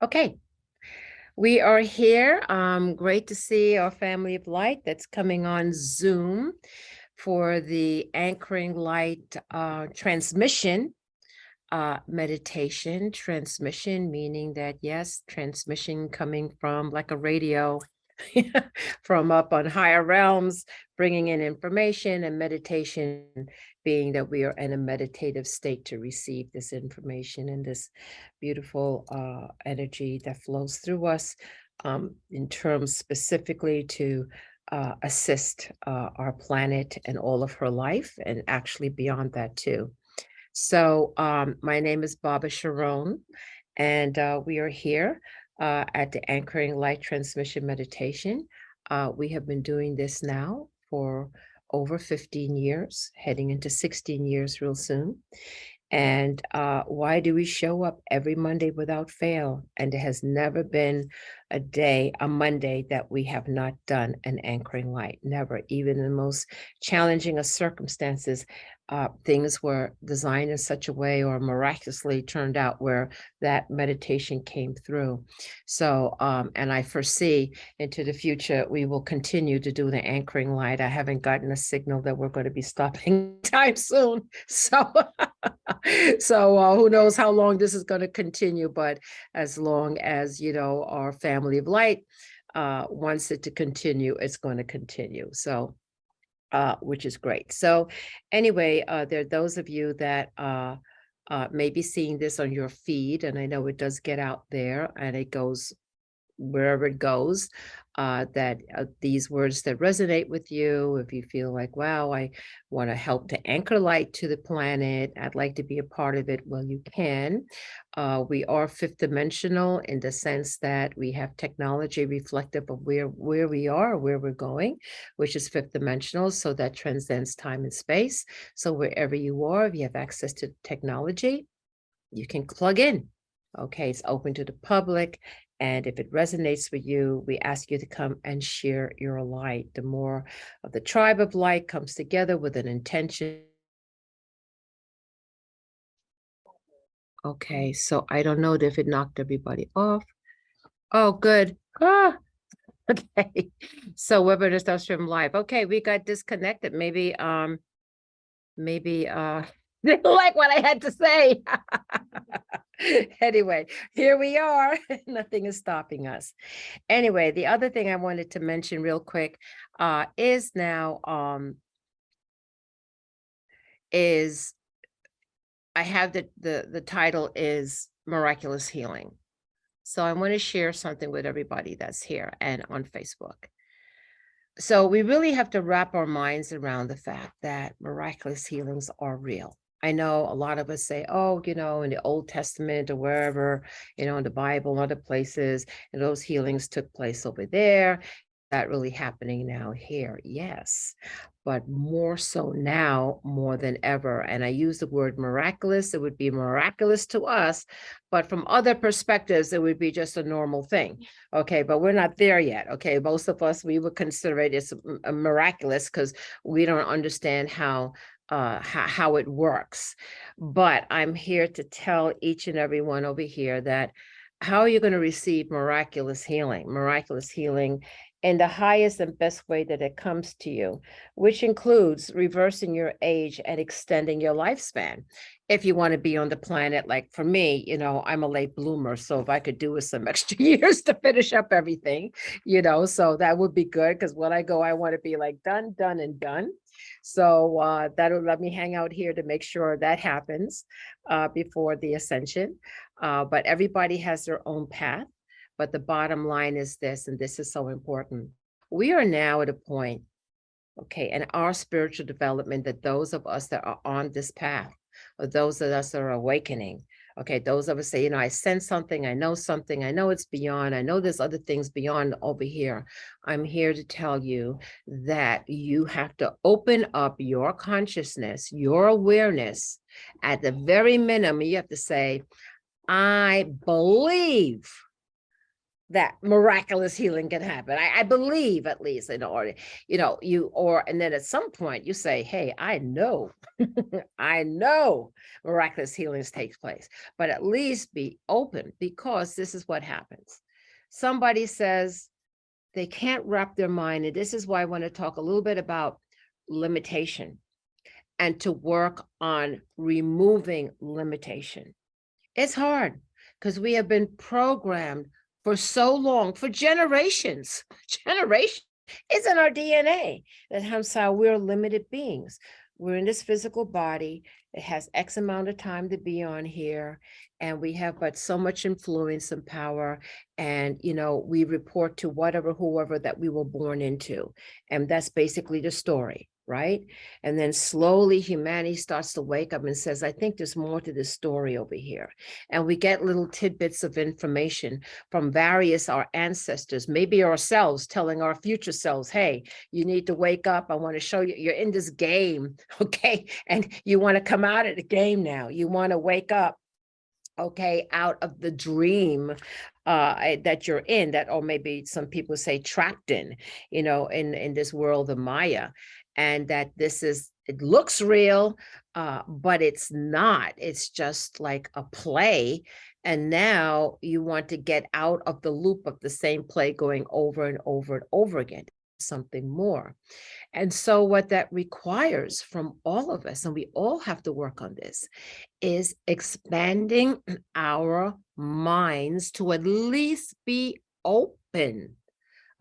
Okay, we are here. Great to see our family of light that's coming on Zoom for the Anchoring Light transmission meditation. Transmission, meaning that, yes, transmission coming from like a radio from up on higher realms, bringing in information, and meditation being that we are in a meditative state to receive this information and this beautiful energy that flows through us in terms specifically to assist our planet and all of her life, and actually beyond that too. So my name is Baba Sharon, and we are here at the Anchoring Light Transmission Meditation. We have been doing this now for over 15 years, heading into 16 years real soon. And why do we show up every Monday without fail? And there has never been a Monday that we have not done an anchoring light. Never, even in the most challenging of circumstances, things were designed in such a way or miraculously turned out where that meditation came through. So, and I foresee into the future, we will continue to do the anchoring light. I haven't gotten a signal that we're going to be stopping time soon. So, so who knows how long this is going to continue, but as long as, our family of light wants it to continue, it's going to continue. So, which is great. So anyway, there are those of you that may be seeing this on your feed, and I know it does get out there and it goes wherever it goes, that these words that resonate with you, if you feel like, wow, I want to help to anchor light to the planet, I'd like to be a part of it, well, you can. We are fifth dimensional in the sense that we have technology reflective of where we are, where we're going, which is fifth dimensional. So that transcends time and space. So wherever you are, if you have access to technology, you can plug in. Okay, it's open to the public. And if it resonates with you, we ask you to come and share your light. The more of the tribe of light comes together with an intention. Okay, so I don't know if it knocked everybody off. Oh, good. Ah, okay. So Weber to Start Stream Live. Okay, we got disconnected. Maybe they like what I had to say. Anyway, here we are. Nothing is stopping us. Anyway, the other thing I wanted to mention real quick is now is I have the title is Miraculous Healing. So I want to share something with everybody that's here and on Facebook. So we really have to wrap our minds around the fact that miraculous healings are real. I know a lot of us say, oh, in the Old Testament or wherever, in the Bible, other places, and those healings took place over there. That really happening now here? Yes, but more so now more than ever. And I use the word miraculous. It would be miraculous to us, but from other perspectives, it would be just a normal thing. Okay, but we're not there yet. Okay, most of us, we would consider it as a miraculous because we don't understand how it works. But I'm here to tell each and every one over here that how are you going to receive miraculous healing? Miraculous healing in the highest and best way that it comes to you, which includes reversing your age and extending your lifespan. If you want to be on the planet, like for me, I'm a late bloomer. So if I could do with some extra years to finish up everything, so that would be good. Because when I go, I want to be like done, done, and done. So that'll let me hang out here to make sure that happens before the ascension. But everybody has their own path. But the bottom line is this, and this is so important. We are now at a point, okay, in our spiritual development that those of us that are on this path, or those of us that are awakening, okay, those of us say, I sense something, I know something, I know it's beyond, I know there's other things beyond over here. I'm here to tell you that you have to open up your consciousness, your awareness. At the very minimum, you have to say, I believe that miraculous healing can happen. I believe, at least, in order, and then at some point you say, hey, I know, I know miraculous healings takes place, but at least be open, because this is what happens. Somebody says they can't wrap their mind, and this is why I want to talk a little bit about limitation and to work on removing limitation. It's hard because we have been programmed for so long, for generations. Generations. It's in our DNA that how we're limited beings. We're in this physical body. It has X amount of time to be on here, and we have but so much influence and power. And we report to whoever that we were born into, and that's basically the story, right? And then slowly humanity starts to wake up and says, I think there's more to this story over here. And we get little tidbits of information from various our ancestors, maybe ourselves, telling our future selves, hey, you need to wake up. I want to show you, you're in this game, okay? And you want to come out of the game now. You want to wake up, okay, out of the dream that you're in, that, or maybe some people say trapped in, in this world of Maya. And that it looks real, but it's not. It's just like a play. And now you want to get out of the loop of the same play going over and over and over again, something more. And so what that requires from all of us, and we all have to work on this, is expanding our minds to at least be open.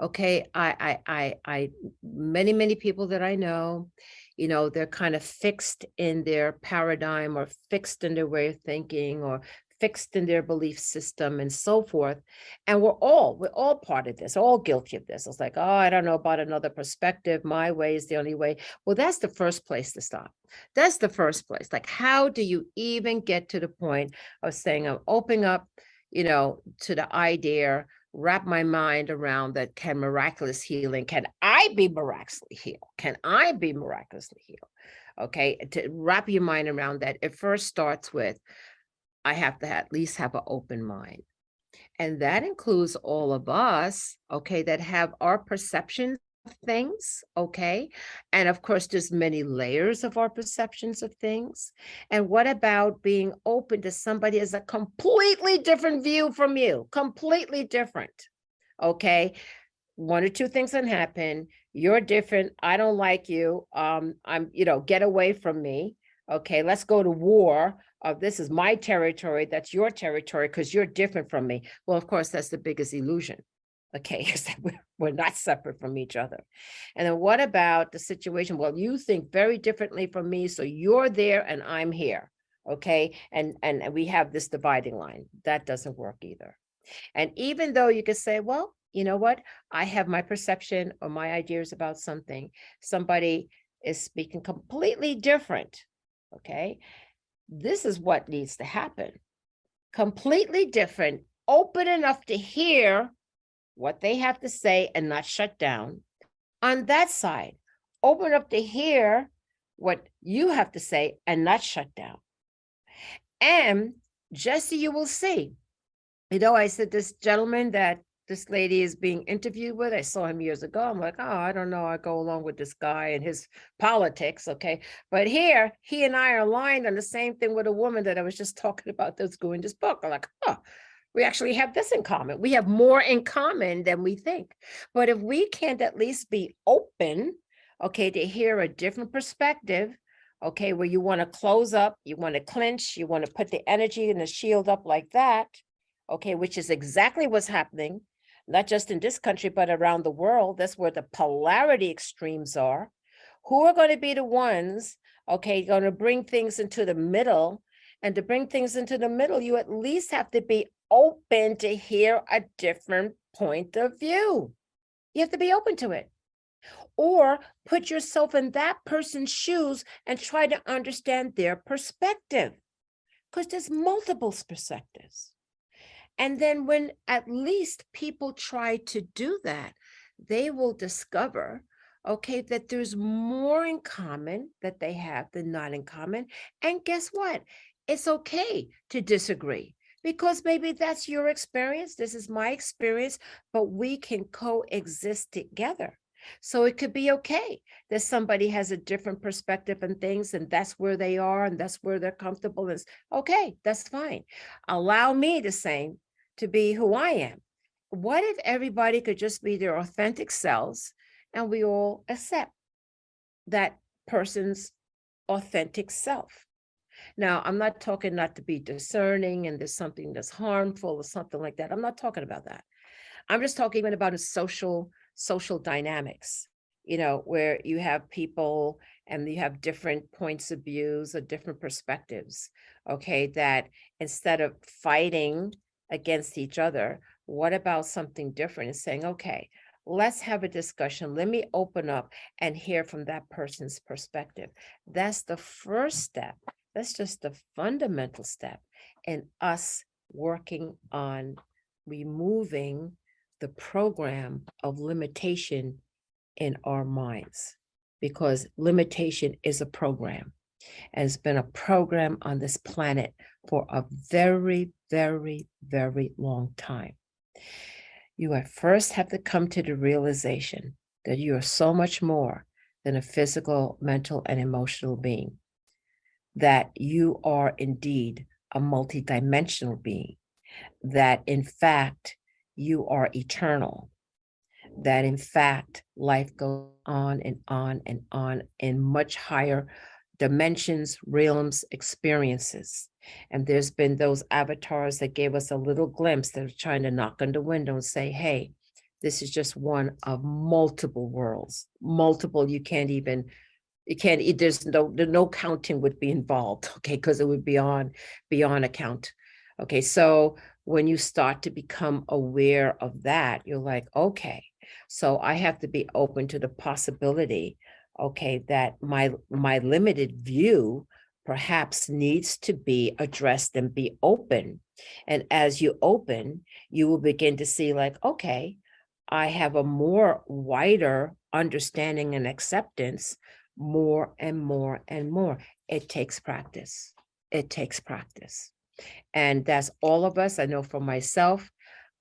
Okay, I many people that I know, they're kind of fixed in their paradigm, or fixed in their way of thinking, or fixed in their belief system, and so forth. And we're all part of this, all guilty of this. It's like, oh, I don't know about another perspective. My way is the only way. Well, that's the first place to stop. That's the first place. Like, how do you even get to the point of saying, I'm opening up, to the idea, wrap my mind around that, can miraculous healing, can I be miraculously healed? Can I be miraculously healed? Okay, to wrap your mind around that, it first starts with, I have to at least have an open mind. And that includes all of us, okay, that have our perceptions of things, okay? And of course, there's many layers of our perceptions of things. And what about being open to somebody as a completely different view from you? Completely different, okay? One or two things can happen. You're different. I don't like you. Get away from me. Okay, let's go to war. This is my territory. That's your territory because you're different from me. Well, of course, that's the biggest illusion. Okay, is that we're not separate from each other. And then what about the situation? Well, you think very differently from me, so you're there and I'm here. Okay, and we have this dividing line. That doesn't work either. And even though you could say, well, you know what? I have my perception or my ideas about something. Somebody is speaking completely different. Okay. This is what needs to happen. Completely different, open enough to hear what they have to say and not shut down. On that side, open enough to hear what you have to say and not shut down. And Jesse, you will see. I said this gentleman that this lady is being interviewed with, I saw him years ago. I'm like, oh, I don't know. I go along with this guy and his politics. Okay. But here, he and I are aligned on the same thing with a woman that I was just talking about that's doing this book. I'm like, oh, we actually have this in common. We have more in common than we think. But if we can't at least be open, okay, to hear a different perspective, okay, where you want to close up, you want to clinch, you want to put the energy and the shield up like that, okay, which is exactly what's happening, not just in this country, but around the world. That's where the polarity extremes are. Who are going to be the ones, okay, going to bring things into the middle? And to bring things into the middle, you at least have to be open to hear a different point of view. You have to be open to it. Or put yourself in that person's shoes and try to understand their perspective, because there's multiple perspectives. And then when at least people try to do that, they will discover, okay, that there's more in common that they have than not in common. And guess what? It's okay to disagree. because maybe that's your experience. This is my experience, but we can coexist together. So it could be okay that somebody has a different perspective and things, and that's where they are, and that's where they're comfortable. Is okay, that's fine. Allow me the same to be who I am. What if everybody could just be their authentic selves and we all accept that person's authentic self? Now, I'm not talking not to be discerning and there's something that's harmful or something like that. I'm not talking about that. I'm just talking even about a social dynamics, where you have people and you have different points of views or different perspectives. Okay, that instead of fighting against each other, what about something different and saying, okay, let's have a discussion. Let me open up and hear from that person's perspective. That's the first step. That's just the fundamental step in us working on removing the program of limitation in our minds, because limitation is a program and it's been a program on this planet for a very, very, very long time. You at first have to come to the realization that you are so much more than a physical, mental, and emotional being, that you are indeed a multidimensional being, that in fact, you are eternal, that in fact, life goes on and on and on in much higher dimensions, realms, experiences. And there's been those avatars that gave us a little glimpse that are trying to knock on the window and say, hey, this is just one of multiple worlds, multiple, there's no counting would be involved, okay, because it would be beyond account. Okay, so when you start to become aware of that, you're like, okay, so I have to be open to the possibility, okay, that my limited view perhaps needs to be addressed and be open. And as you open, you will begin to see like, okay, I have a more wider understanding and acceptance, more and more and more. It takes practice. It takes practice. And that's all of us. I know for myself,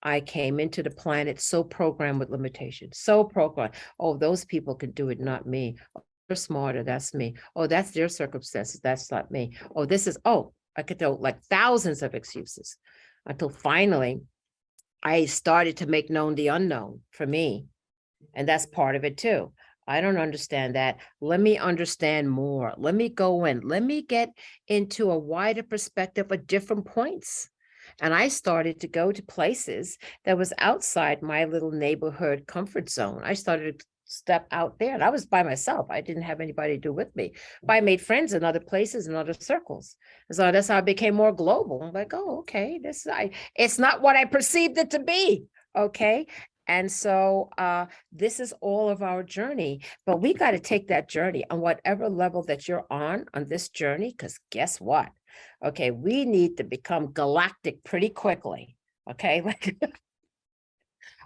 I came into the planet so programmed with limitations, so programmed. Oh, those people can do it, not me. Oh, they're smarter, that's me. Oh, that's their circumstances, that's not me. Oh, I could throw like thousands of excuses until finally I started to make known the unknown for me. And that's part of it too. I don't understand that. Let me understand more. Let me go in. Let me get into a wider perspective of different points. And I started to go to places that was outside my little neighborhood comfort zone. I started to step out there, and I was by myself. I didn't have anybody to do with me. But I made friends in other places and other circles. And so that's how I became more global. I'm like, oh, okay, it's not what I perceived it to be. Okay. And so this is all of our journey, but we got to take that journey on whatever level that you're on this journey, because guess what? Okay, we need to become galactic pretty quickly. Okay,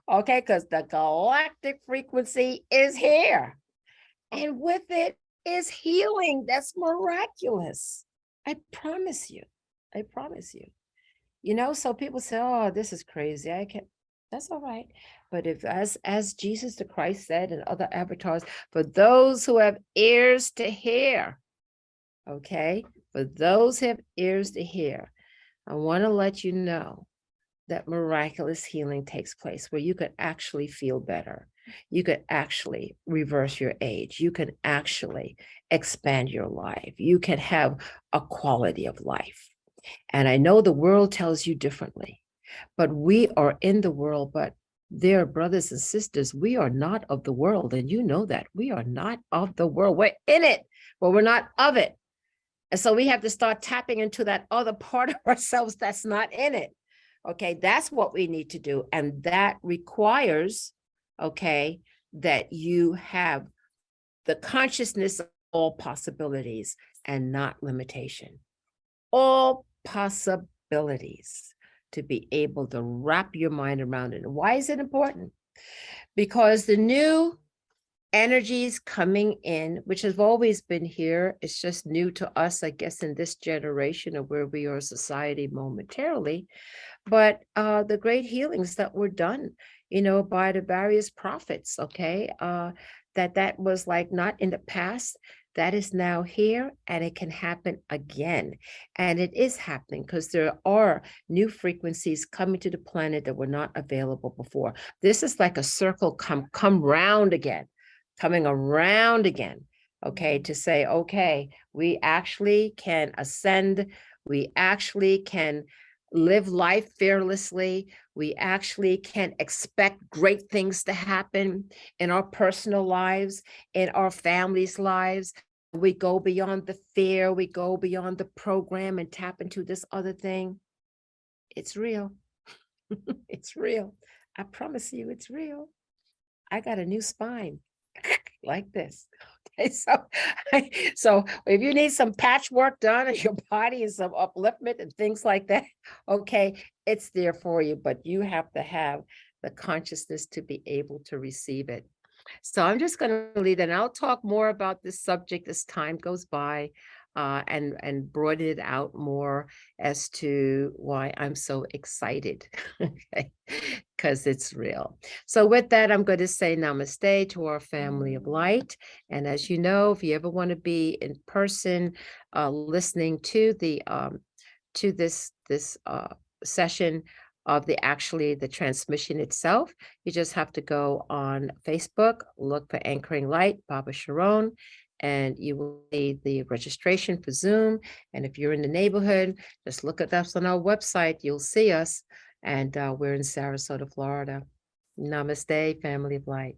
okay, because the galactic frequency is here, and with it is healing. That's miraculous. I promise you. I promise you. So people say, oh, this is crazy. I can't. That's all right. But if as Jesus the Christ said and other avatars, for those who have ears to hear, okay, for those who have ears to hear, I want to let you know that miraculous healing takes place where you could actually feel better. You could actually reverse your age. You can actually expand your life. You can have a quality of life. And I know the world tells you differently, but we are in the world, but dear brothers and sisters, we are not of the world. And you know that we are not of the world. We're in it, but we're not of it. And so we have to start tapping into that other part of ourselves that's not in it. Okay, that's what we need to do. And that requires, okay, that you have the consciousness of all possibilities and not limitation. All possibilities, to be able to wrap your mind around it. Why is it important? Because the new energies coming in, which have always been here. It's just new to us, I guess, in this generation of where we are society momentarily. But the great healings that were done, by the various prophets, okay, that was like not in the past, that is now here, and it can happen again. And it is happening because there are new frequencies coming to the planet that were not available before. This is like a circle come round again, coming around again, okay, to say, okay, we actually can ascend, we actually can live life fearlessly. We actually can expect great things to happen in our personal lives, in our families' lives. We go beyond the fear, we go beyond the program and tap into this other thing. It's real. It's real. I promise you, it's real. I got a new spine like this. Okay, so if you need some patchwork done on your body and some upliftment and things like that, okay, it's there for you, but you have to have the consciousness to be able to receive it. So I'm just going to leave it, and I'll talk more about this subject as time goes by, and broaden it out more as to why I'm so excited, okay, because it's real. So with that, I'm going to say namaste to our family of light. And as you know, if you ever want to be in person, listening to this session of the transmission itself, you just have to go on Facebook, look for Anchoring Light, Baba Sharon, and you will see the registration for Zoom. And if you're in the neighborhood, just look at us on our website. You'll see us. And we're in Sarasota, Florida. Namaste, family of light.